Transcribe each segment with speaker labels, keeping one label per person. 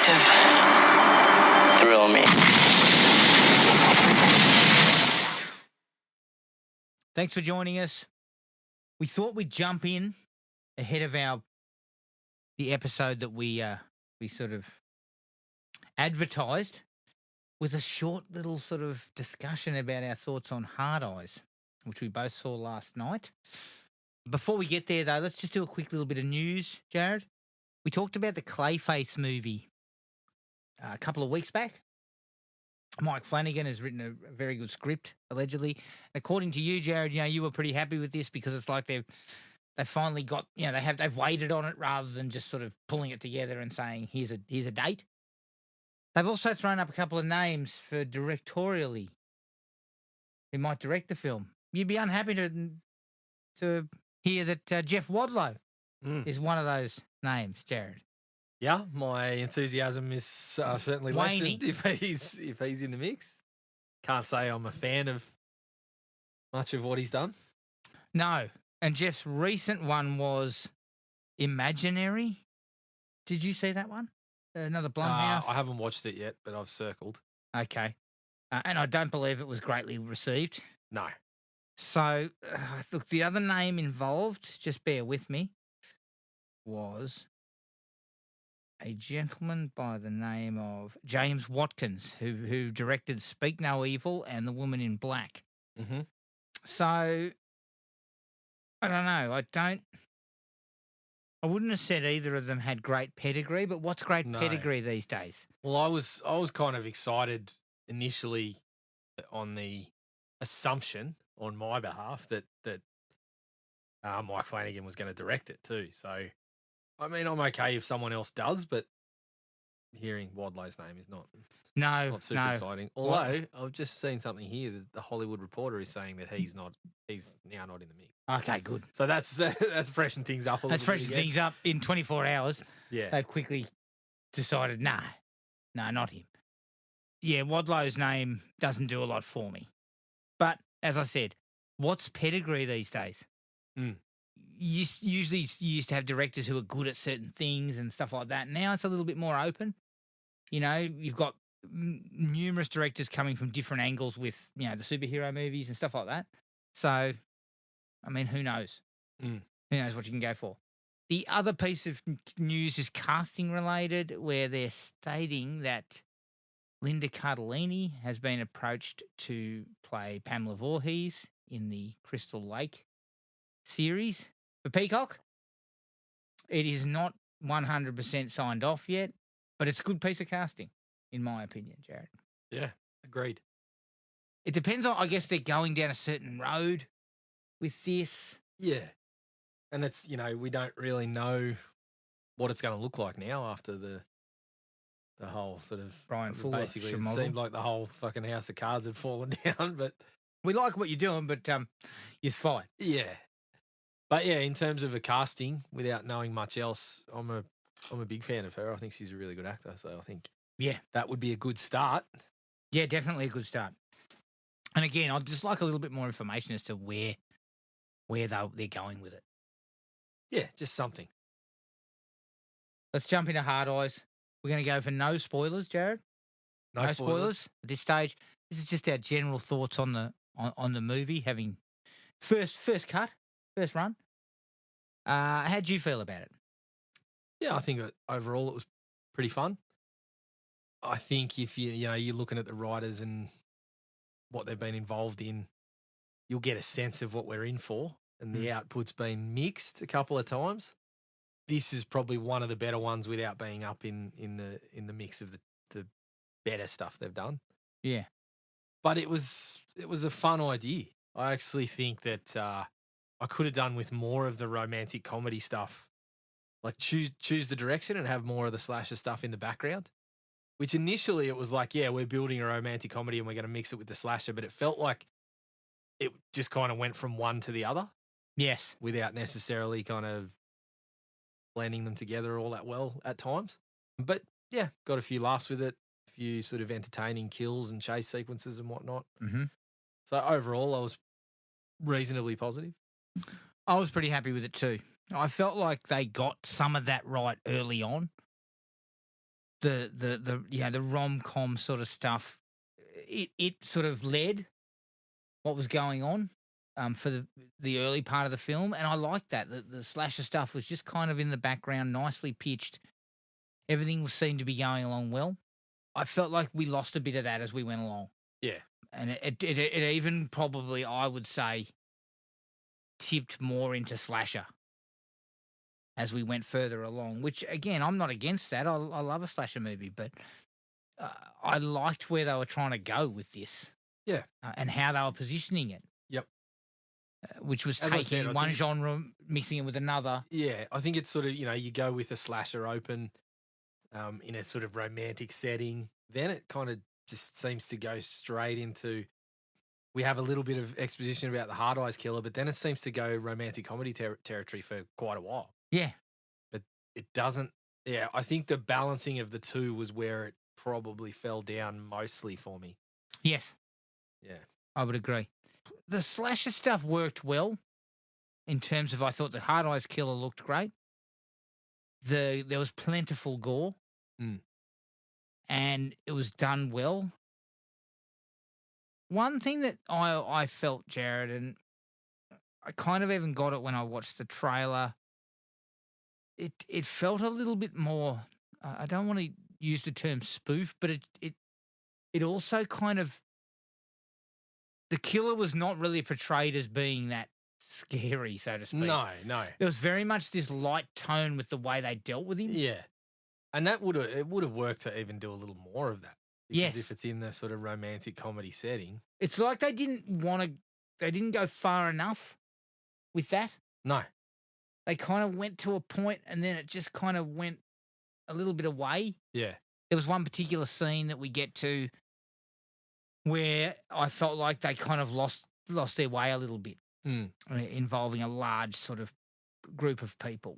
Speaker 1: detective. Thrill me.
Speaker 2: Thanks for joining us. We thought we'd jump in ahead of the episode that we sort of advertised with a short little sort of discussion about our thoughts on Hard Eyes, which we both saw last night. Before we get there, though, let's just do a quick little bit of news, Jared. We talked about the Clayface movie a couple of weeks back. Mike Flanagan has written a very good script, allegedly. According to you, Jared, you were pretty happy with this because it's like they finally got, they've waited on it rather than just sort of pulling it together and saying here's a date. They've also thrown up a couple of names for directorially who might direct the film. You'd be unhappy to hear that Jeff Wadlow is one of those names, Jared.
Speaker 3: Yeah, my enthusiasm is certainly
Speaker 2: waning
Speaker 3: lessened if he's in the mix. Can't say I'm a fan of much of what he's done.
Speaker 2: No, and Jeff's recent one was Imaginary. Did you see that one? Another Blumhouse?
Speaker 3: I haven't watched it yet, but I've circled.
Speaker 2: Okay. And I don't believe it was greatly received.
Speaker 3: No.
Speaker 2: So, look, the other name involved, just bear with me, was a gentleman by the name of James Watkins, who directed Speak No Evil and The Woman in Black.
Speaker 3: Mm-hmm.
Speaker 2: So, I don't know. I wouldn't have said either of them had great pedigree, but what's great pedigree these days?
Speaker 3: Well, I was kind of excited initially on the assumption on my behalf that Mike Flanagan was going to direct it too. So, I mean, I'm okay if someone else does, but hearing Wadlow's name is not super exciting. Although I've just seen something here that the Hollywood Reporter is saying that he's now not in the mix.
Speaker 2: Okay, good.
Speaker 3: So that's freshened things up a little bit.
Speaker 2: That's freshened things up in 24 hours.
Speaker 3: Yeah.
Speaker 2: They've quickly decided, no, not him. Yeah, Wadlow's name doesn't do a lot for me. But as I said, what's pedigree these days? Usually you used to have directors who are good at certain things and stuff like that. Now it's a little bit more open. You've got numerous directors coming from different angles with, the superhero movies and stuff like that. So, I mean, who knows? Who knows what you can go for? The other piece of news is casting related, where they're stating that Linda Cardellini has been approached to play Pamela Voorhees in the Crystal Lake series for Peacock. It is not 100% signed off yet, but it's a good piece of casting, in my opinion, Jared.
Speaker 3: Yeah, agreed.
Speaker 2: It depends on, I guess, they're going down a certain road with this.
Speaker 3: Yeah. And it's, we don't really know what it's going to look like now after the whole sort of
Speaker 2: Brian Fuller
Speaker 3: basically it seemed like the whole fucking house of cards had fallen down, but
Speaker 2: we like what you're doing, but you're fine.
Speaker 3: Yeah. But yeah, in terms of a casting, without knowing much else, I'm a big fan of her. I think she's a really good actor, so I think that would be a good start.
Speaker 2: Yeah, definitely a good start. And again, I'd just like a little bit more information as to where they're going with it.
Speaker 3: Yeah, just something.
Speaker 2: Let's jump into Hard Eyes. We're going to go for no spoilers, Jared.
Speaker 3: No spoilers
Speaker 2: at this stage. This is just our general thoughts on the movie, having first run. How'd you feel about it?
Speaker 3: Yeah, I think overall it was pretty fun. I think if you're looking at the writers and what they've been involved in, you'll get a sense of what we're in for. And the output's been mixed a couple of times. This is probably one of the better ones without being up in the mix of the better stuff they've done.
Speaker 2: Yeah.
Speaker 3: But it was a fun idea. I actually think that I could have done with more of the romantic comedy stuff. Like choose the direction and have more of the slasher stuff in the background. Which initially it was like, yeah, we're building a romantic comedy and we're going to mix it with the slasher, but it felt like it just kind of went from one to the other.
Speaker 2: Yes.
Speaker 3: Without necessarily kind of blending them together all that well at times. But yeah, got a few laughs with it, a few sort of entertaining kills and chase sequences and whatnot.
Speaker 2: Mm-hmm.
Speaker 3: So overall, I was reasonably positive.
Speaker 2: I was pretty happy with it too. I felt like they got some of that right early on. the rom-com sort of stuff. It sort of led what was going on for the early part of the film, and I liked that. The slasher stuff was just kind of in the background, nicely pitched. Everything seemed to be going along well. I felt like we lost a bit of that as we went along.
Speaker 3: Yeah.
Speaker 2: And it even probably, I would say, tipped more into slasher as we went further along, which, again, I'm not against that. I love a slasher movie, but I liked where they were trying to go with this.
Speaker 3: Yeah.
Speaker 2: And how they were positioning it.
Speaker 3: Yep.
Speaker 2: Which was
Speaker 3: As I
Speaker 2: taking
Speaker 3: said,
Speaker 2: one genre, mixing it with another.
Speaker 3: Yeah, I think it's sort of, you go with a slasher open in a sort of romantic setting. Then it kind of just seems to go straight into, we have a little bit of exposition about the Hard Eyes killer, but then it seems to go romantic comedy territory for quite a while.
Speaker 2: Yeah.
Speaker 3: But it doesn't, I think the balancing of the two was where it probably fell down mostly for me.
Speaker 2: Yes.
Speaker 3: Yeah.
Speaker 2: I would agree. The slasher stuff worked well in terms of, I thought the Hard Eyes killer looked great. There was plentiful gore. And it was done well. One thing that I felt, Jared, and I kind of even got it when I watched the trailer, it felt a little bit more, I don't want to use the term spoof, but it also kind of, the killer was not really portrayed as being that scary, so to speak.
Speaker 3: No.
Speaker 2: There was very much this light tone with the way they dealt with him.
Speaker 3: Yeah. And it would have worked to even do a little more of that. Because
Speaker 2: Yes.
Speaker 3: if it's in the sort of romantic comedy setting.
Speaker 2: It's like they didn't go far enough with that.
Speaker 3: No.
Speaker 2: They kind of went to a point and then it just kind of went a little bit away.
Speaker 3: Yeah.
Speaker 2: There was one particular scene that we get to where I felt like they kind of lost their way a little bit, involving a large sort of group of people.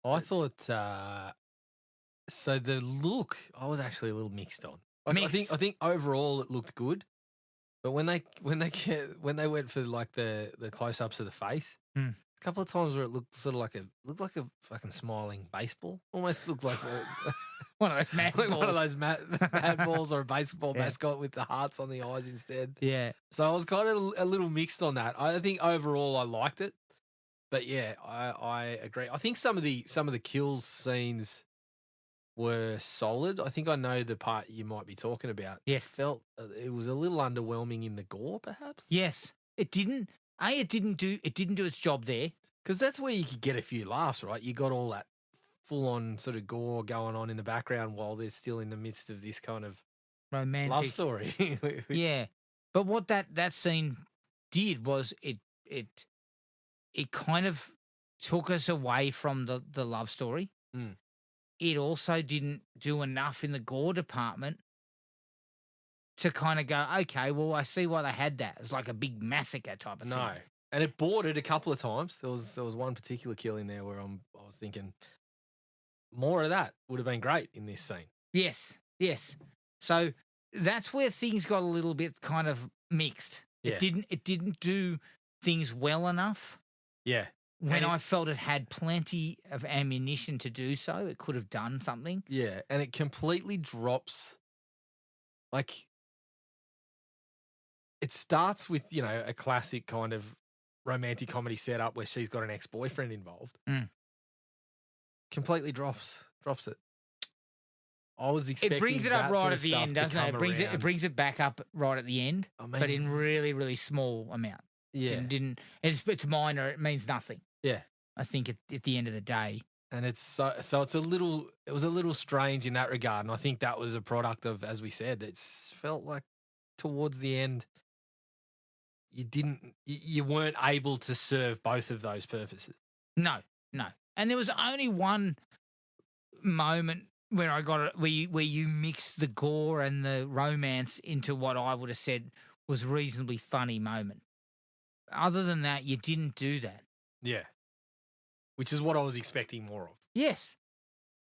Speaker 3: I thought so. The look, I was actually a little mixed on. I think overall it looked good, but when they went for like the close ups of the face, a couple of times where it looked sort of like a fucking smiling baseball, almost looked like
Speaker 2: one of those mad balls.
Speaker 3: one of those mad balls or a baseball mascot with the hearts on the eyes instead.
Speaker 2: Yeah.
Speaker 3: So I was kind of a little mixed on that. I think overall I liked it, but yeah, I agree. I think some of the kills scenes were solid. I think I know the part you might be talking about.
Speaker 2: Yes.
Speaker 3: Felt it was a little underwhelming in the gore, perhaps.
Speaker 2: Yes. It didn't do its job there.
Speaker 3: Because that's where you could get a few laughs, right? You got all that full-on sort of gore going on in the background while they're still in the midst of this kind of
Speaker 2: romantic
Speaker 3: love story.
Speaker 2: Yeah. But what that scene did was it kind of took us away from the love story. It also didn't do enough in the gore department to kind of go, okay, well, I see why they had that. It's like a big massacre type of thing.
Speaker 3: No. And it bought it a couple of times. There was one particular kill in there where I was thinking more of that would have been great in this scene.
Speaker 2: Yes. So that's where things got a little bit kind of mixed.
Speaker 3: Yeah.
Speaker 2: It didn't do things well enough.
Speaker 3: Yeah.
Speaker 2: When I felt it had plenty of ammunition to do so, it could have done something.
Speaker 3: Yeah, and it completely drops, like, it starts with, a classic kind of romantic comedy setup where she's got an ex-boyfriend involved. Completely drops it. I was expecting
Speaker 2: it brings it up right at the end, doesn't it? It brings it back up right at the end, but in really, really small amount.
Speaker 3: Yeah.
Speaker 2: It's minor. It means nothing.
Speaker 3: Yeah.
Speaker 2: I think at the end of the day.
Speaker 3: And it's so it was a little strange in that regard. And I think that was a product of, as we said, it's felt like towards the end, you weren't able to serve both of those purposes.
Speaker 2: No. And there was only one moment where I got it, where you mix the gore and the romance into what I would have said was reasonably funny moment. Other than that, you didn't do that.
Speaker 3: Yeah. Which is what I was expecting more of.
Speaker 2: Yes.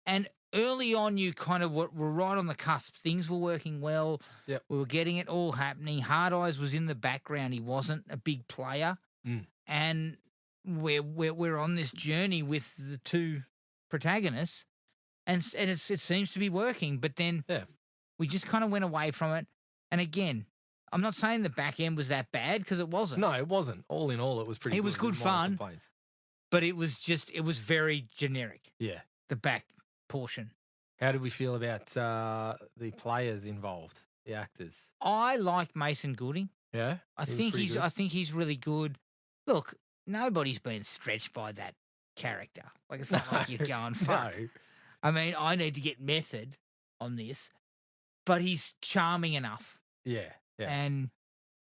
Speaker 2: And early on, you kind of were right on the cusp. Things were working well.
Speaker 3: Yep.
Speaker 2: We were getting it all happening. Hard Eyes was in the background. He wasn't a big player. And we're on this journey with the two protagonists. and it seems to be working. But then
Speaker 3: Yeah.
Speaker 2: we just kind of went away from it. And again, I'm not saying the back end was that bad because it wasn't.
Speaker 3: No, it wasn't. All in all, it was pretty.
Speaker 2: It was good
Speaker 3: Minor
Speaker 2: fun.
Speaker 3: complaints.
Speaker 2: But it was very generic.
Speaker 3: Yeah.
Speaker 2: The back portion.
Speaker 3: How did we feel about the players involved, the actors?
Speaker 2: I like Mason Gooding.
Speaker 3: Yeah,
Speaker 2: I
Speaker 3: he was
Speaker 2: think
Speaker 3: pretty good.
Speaker 2: I think he's really good. Look, nobody's been stretched by that character. Like it's not like you're going fuck.
Speaker 3: No.
Speaker 2: I mean, I need to get method on this, but he's charming enough
Speaker 3: Yeah, yeah.
Speaker 2: and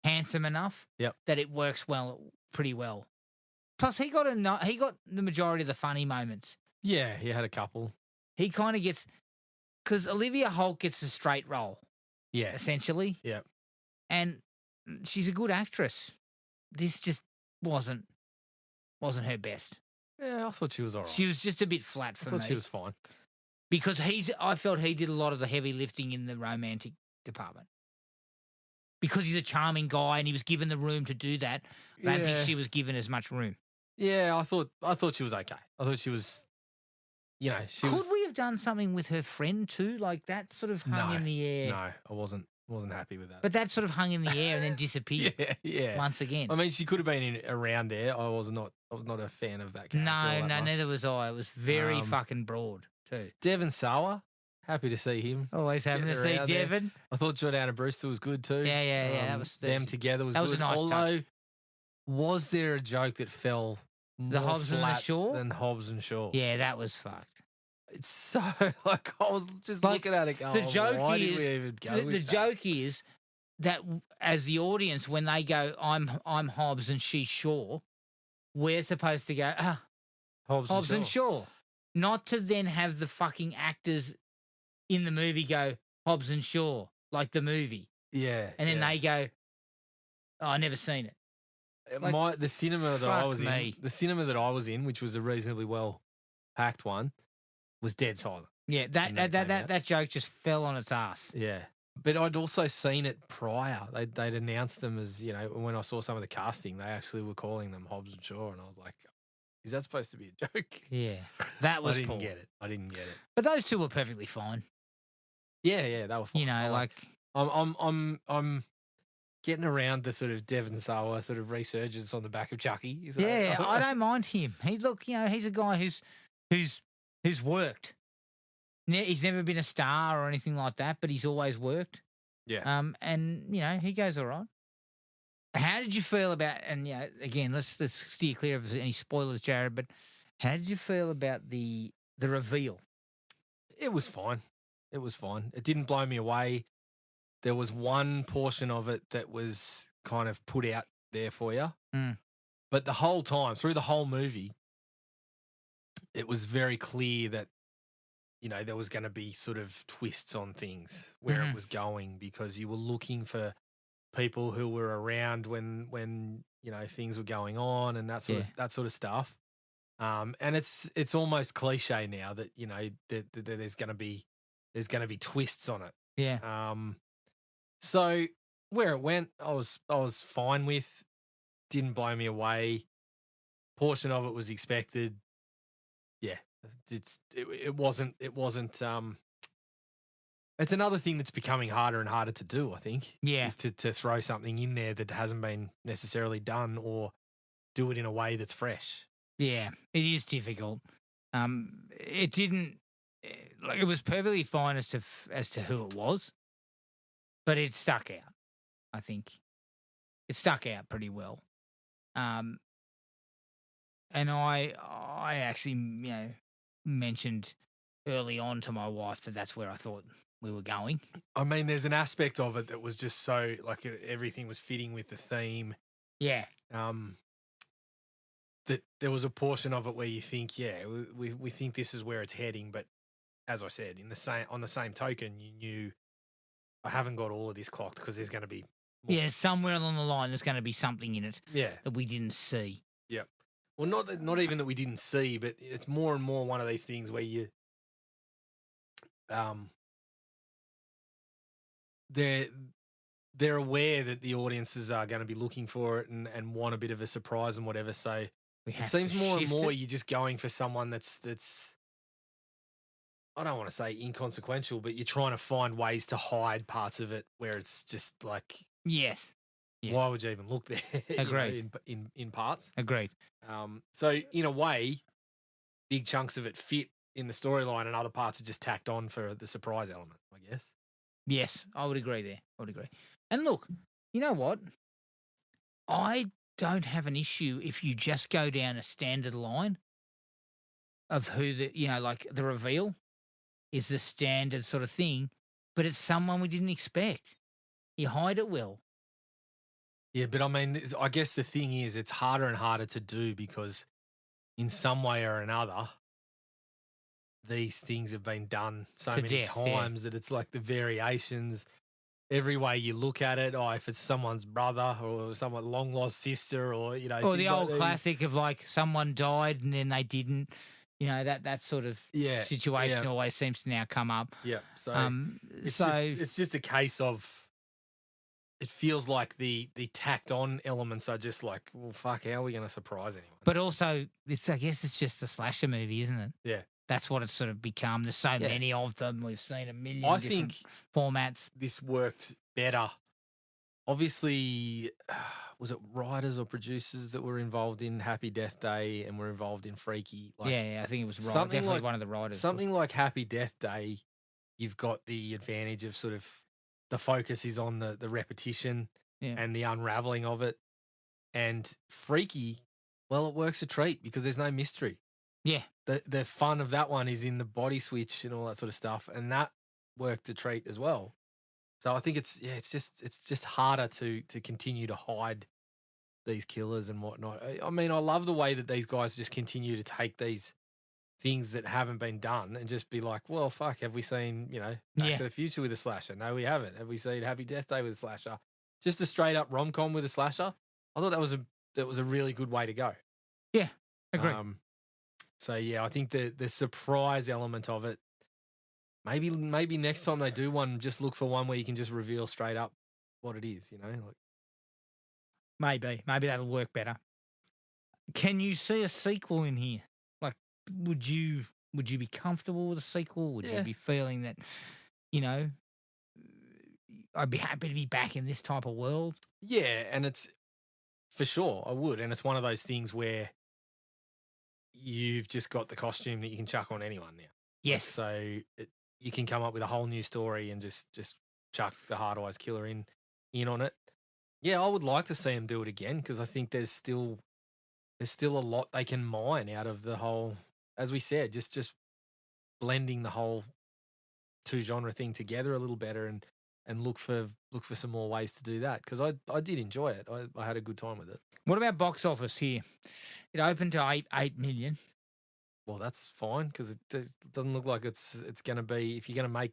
Speaker 2: handsome enough
Speaker 3: Yep.
Speaker 2: that it works pretty well. Plus, he got the majority of the funny moments.
Speaker 3: Yeah, he had a couple.
Speaker 2: He kind of gets because Olivia Holt gets a straight role
Speaker 3: Yeah,
Speaker 2: essentially.
Speaker 3: Yep.
Speaker 2: And she's a good actress. This just wasn't her best.
Speaker 3: yeah. I thought she was all right.
Speaker 2: She was just a bit flat
Speaker 3: I
Speaker 2: for
Speaker 3: thought
Speaker 2: me
Speaker 3: she was fine.
Speaker 2: because I felt he did a lot of the heavy lifting in the romantic department. Because he's a charming guy and he was given the room to do that. I don't think
Speaker 3: Yeah.
Speaker 2: she was given as much room.
Speaker 3: Yeah, I thought she was okay. I thought she was, she
Speaker 2: Could
Speaker 3: was.
Speaker 2: we have done something with her friend too? Like that sort of hung in the air.
Speaker 3: No, I wasn't happy with that.
Speaker 2: But that sort of hung in the air and then disappeared
Speaker 3: yeah.
Speaker 2: once again.
Speaker 3: I mean, she could have been around there. I was not a fan of that character. all
Speaker 2: No,
Speaker 3: that much.
Speaker 2: neither was I. It was very
Speaker 3: Um,
Speaker 2: fucking broad too.
Speaker 3: Devon Sawa, happy to see him.
Speaker 2: Always having to
Speaker 3: getting
Speaker 2: see
Speaker 3: around there.
Speaker 2: Devon.
Speaker 3: I thought Jordana Brewster was good too.
Speaker 2: Yeah. That was
Speaker 3: them together was
Speaker 2: that
Speaker 3: good.
Speaker 2: was a nice touch.
Speaker 3: Although, was there a joke that fell
Speaker 2: The
Speaker 3: more
Speaker 2: Hobbs and the
Speaker 3: flat
Speaker 2: Shaw?
Speaker 3: than Hobbs and Shaw?
Speaker 2: Yeah, that was fucked.
Speaker 3: It's so like I was just
Speaker 2: Like,
Speaker 3: looking at it going,
Speaker 2: the joke
Speaker 3: why
Speaker 2: is
Speaker 3: did we even go
Speaker 2: the
Speaker 3: with that?
Speaker 2: joke is that as the audience, when they go, I'm Hobbs and she's Shaw, we're supposed to go, Hobbs and Shaw. Not to then have the fucking actors in the movie go, Hobbs and Shaw, like the movie.
Speaker 3: Yeah,
Speaker 2: And then
Speaker 3: yeah.
Speaker 2: they go, oh, I never seen it. like,
Speaker 3: the cinema that I
Speaker 2: fuck
Speaker 3: was
Speaker 2: me.
Speaker 3: in, which was a reasonably well packed one, was dead silent.
Speaker 2: Yeah,
Speaker 3: And that came out.
Speaker 2: that joke just fell on its ass.
Speaker 3: Yeah. But I'd also seen it prior. They'd announced them as, when I saw some of the casting, they actually were calling them Hobbs and Shaw. And I was like, is that supposed to be a joke?
Speaker 2: Yeah, that was
Speaker 3: I didn't
Speaker 2: poor.
Speaker 3: get it. I didn't get it.
Speaker 2: But those two were perfectly fine.
Speaker 3: Yeah, they were fine.
Speaker 2: You know,
Speaker 3: I
Speaker 2: like
Speaker 3: I'm getting around the sort of Devon Sawa sort of resurgence on the back of Chucky. So-
Speaker 2: yeah, I don't mind him. He's a guy who's worked. He's never been a star or anything like that, but he's always worked.
Speaker 3: Yeah.
Speaker 2: And he goes all right. How did you feel about? And again, let's steer clear of any spoilers, Jared. But how did you feel about the reveal?
Speaker 3: It was fine. It was fine. It didn't blow me away. There was one portion of it that was kind of put out there for you.
Speaker 2: Mm.
Speaker 3: But the whole time, through the whole movie, it was very clear that, there was going to be sort of twists on things where
Speaker 2: Mhm.
Speaker 3: it was going, because you were looking for people who were around when things were going on and that sort of stuff. And it's almost cliche now that that there's going to be twists on it.
Speaker 2: Yeah.
Speaker 3: So where it went, I was fine with. Didn't blow me away. Portion of it was expected. Yeah, it wasn't. It's another thing that's becoming harder and harder to do, I think.
Speaker 2: Yeah.
Speaker 3: Is to throw something in there that hasn't been necessarily done, or do it in a way that's fresh.
Speaker 2: Yeah, it is difficult. It didn't. It was perfectly fine as to who it was, but it stuck out. I think it stuck out pretty well. And I actually mentioned early on to my wife that that's where I thought we were going.
Speaker 3: I mean, there's an aspect of it that was just so like everything was fitting with the theme.
Speaker 2: Yeah,
Speaker 3: That there was a portion of it where you think, we think this is where it's heading, but as I said, on the same token, you knew I haven't got all of this clocked because there's going to be more.
Speaker 2: yeah. Somewhere along the line, there's going to be something in it
Speaker 3: Yeah.
Speaker 2: that we didn't see.
Speaker 3: Yeah. Well, not even that we didn't see, but it's more and more one of these things where you, they're aware that the audiences are going to be looking for it and want a bit of a surprise and whatever. So
Speaker 2: We
Speaker 3: it
Speaker 2: have
Speaker 3: seems
Speaker 2: to
Speaker 3: more and
Speaker 2: shift
Speaker 3: more
Speaker 2: it.
Speaker 3: you're just going for someone that's I don't want to say inconsequential, but you're trying to find ways to hide parts of it where it's just like,
Speaker 2: Yes. Yes.
Speaker 3: why would you even look there?
Speaker 2: Agreed.
Speaker 3: In parts.
Speaker 2: Agreed.
Speaker 3: So in a way, big chunks of it fit in the storyline, and other parts are just tacked on for the surprise element, I guess.
Speaker 2: Yes, I would agree there. I would agree. And look, you know what? I don't have an issue if you just go down a standard line of who like the reveal is the standard sort of thing, but it's someone we didn't expect. You hide it well.
Speaker 3: Yeah, but I mean, I guess the thing is, it's harder and harder to do because in some way or another, these things have been done so
Speaker 2: To
Speaker 3: many
Speaker 2: death, yeah.
Speaker 3: times that it's like the variations, every way you look at it, if it's someone's brother or someone long lost sister, or
Speaker 2: Or
Speaker 3: things
Speaker 2: the
Speaker 3: like
Speaker 2: old
Speaker 3: these.
Speaker 2: classic of like someone died and then they didn't. That sort of
Speaker 3: Yeah,
Speaker 2: situation
Speaker 3: yeah.
Speaker 2: always seems to now come up.
Speaker 3: Yeah, so
Speaker 2: So
Speaker 3: it's just a case of, it feels like the tacked on elements are just like, well, fuck, how are we going to surprise anyone?
Speaker 2: but also I guess it's just a slasher movie, isn't it?
Speaker 3: Yeah.
Speaker 2: That's what it's sort of become. There's so
Speaker 3: Yeah.
Speaker 2: many of them. We've seen a million
Speaker 3: I
Speaker 2: different
Speaker 3: think
Speaker 2: formats.
Speaker 3: this worked better. Obviously, was it writers or producers that were involved in Happy Death Day and were involved in Freaky?
Speaker 2: Yeah, I think it was
Speaker 3: something
Speaker 2: definitely
Speaker 3: like-
Speaker 2: one of the writers.
Speaker 3: Something like Happy Death Day, you've got the advantage of sort of the focus is on the repetition
Speaker 2: Yeah.
Speaker 3: and the unraveling of it. And Freaky, well, it works a treat because there's no mystery.
Speaker 2: Yeah.
Speaker 3: The fun of that one is in the body switch and all that sort of stuff, and that worked a treat as well. So I think it's just harder to continue to hide these killers and whatnot. I mean, I love the way that these guys just continue to take these things that haven't been done and just be like, well, fuck, have we seen, Back
Speaker 2: Yeah.
Speaker 3: to the Future with a slasher? No, we haven't. Have we seen Happy Death Day with a slasher? Just a straight up rom-com with a slasher. I thought that was a really good way to go.
Speaker 2: Yeah, agree.
Speaker 3: So yeah, I think the surprise element of it, maybe next time they do one, just look for one where you can just reveal straight up what it is,
Speaker 2: Maybe that'll work better. Can you see a sequel in here? Like, would you be comfortable with a sequel? Would
Speaker 3: Yeah.
Speaker 2: you be feeling that, I'd be happy to be back in this type of world?
Speaker 3: Yeah, and it's for sure I would, and it's one of those things where you've just got the costume that you can chuck on anyone now.
Speaker 2: Yes.
Speaker 3: So you can come up with a whole new story and just chuck the Hard Eyes Killer in on it. Yeah, I would like to see them do it again because I think there's still a lot they can mine out of the whole, as we said, just blending the whole two genre thing together a little better and look for some more ways to do that because I did enjoy it. I had a good time with it.
Speaker 2: What about box office here? It opened to 8 million.
Speaker 3: Well, that's fine because it doesn't look like it's going to be, if you're going to make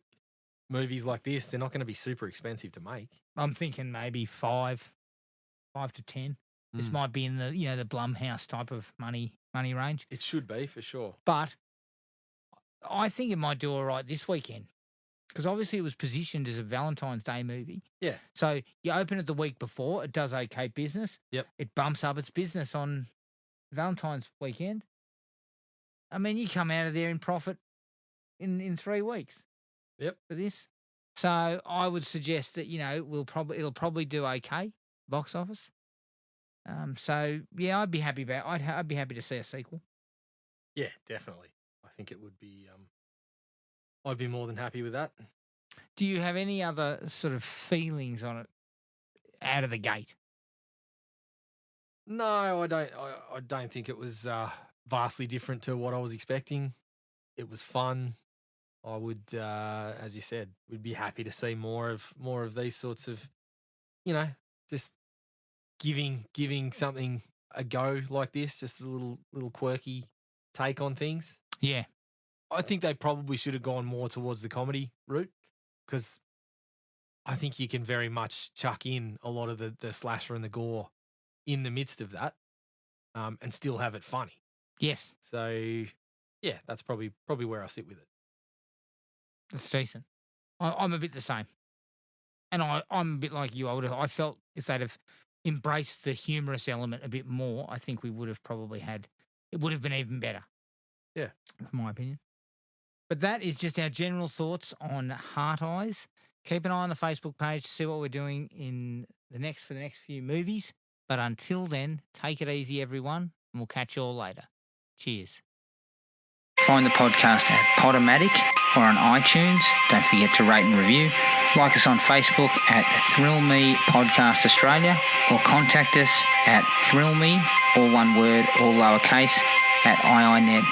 Speaker 3: movies like this, they're not going to be super expensive to make.
Speaker 2: I'm thinking maybe 5 to 10. This
Speaker 3: Mm.
Speaker 2: might be in the the Blumhouse type of money range.
Speaker 3: It should be for sure.
Speaker 2: But I think it might do all right this weekend because obviously it was positioned as a Valentine's Day movie.
Speaker 3: Yeah.
Speaker 2: So you open it the week before, it does okay business.
Speaker 3: Yep.
Speaker 2: It bumps up its business on Valentine's weekend. I mean, you come out of there in profit in 3 weeks.
Speaker 3: Yep.
Speaker 2: For this. So I would suggest that, it'll probably do okay box office. So yeah, I'd be happy I'd be happy to see a sequel.
Speaker 3: Yeah, definitely. I think it would be. I'd be more than happy with that.
Speaker 2: Do you have any other sort of feelings on it out of the gate?
Speaker 3: No, I don't. I don't think it was vastly different to what I was expecting. It was fun. I would, as you said, would be happy to see more of these sorts of, just giving something a go like this, just a little quirky take on things.
Speaker 2: Yeah.
Speaker 3: I think they probably should have gone more towards the comedy route because I think you can very much chuck in a lot of the slasher and the gore in the midst of that, and still have it funny.
Speaker 2: Yes.
Speaker 3: So, yeah, that's probably where I sit with it.
Speaker 2: That's decent. I'm a bit the same. And I'm a bit like you. I felt if they'd have embraced the humorous element a bit more, I think we would have probably it would have been even better.
Speaker 3: Yeah.
Speaker 2: In my opinion. But that is just our general thoughts on Heart Eyes. Keep an eye on the Facebook page to see what we're doing for the next few movies. But until then, take it easy, everyone, and we'll catch you all later. Cheers. Find the podcast at Podomatic or on iTunes. Don't forget to rate and review. Like us on Facebook at Thrill Me Podcast Australia or contact us at thrillme, all one word, all lowercase, at iinet.net.au.